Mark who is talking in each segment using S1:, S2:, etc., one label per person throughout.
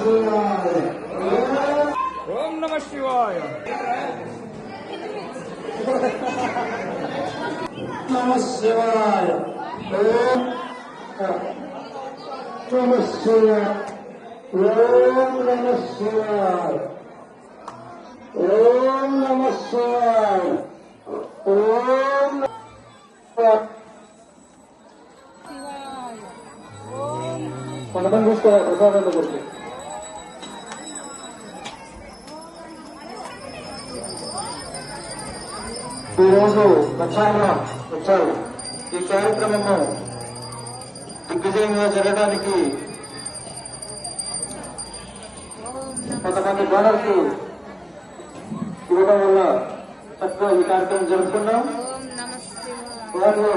S1: ఓం నమ శివాయ.
S2: నమ శివాయ. ఓం నమ శివాయ. ఓం నమ శివాయ. ఓం నమ శివాయ. ఓం కొంతమంది చూసుకోవాలి ప్రసాదంలో గురించి. ఈరోజు వచ్చారు. ఈ కార్యక్రమము దిగ్విజయంగా జరగడానికి కొంతమంది డోనర్స్ ఇవ్వడం వల్ల చక్కగా ఈ కార్యక్రమం జరుపుకున్నాం. వారు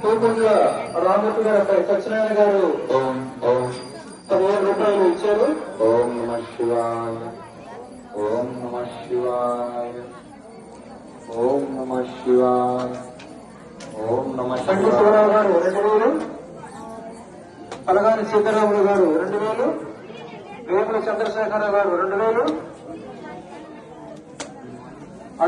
S2: తూపుల రామూర్తి గారు అబ్బాయి సత్యనారాయణ గారు 10,000 రూపాయలు ఇచ్చారు.
S3: ఓం నమ శివాయ. ఓం నమ శివాయ. ఓం నమ శివాయ. ఓం నమ
S2: సంగీ శివరావు గారు 2,000, పలగాని సీతారాములు గారు 2,000, వేముల చంద్రశేఖరరావు గారు 2,000,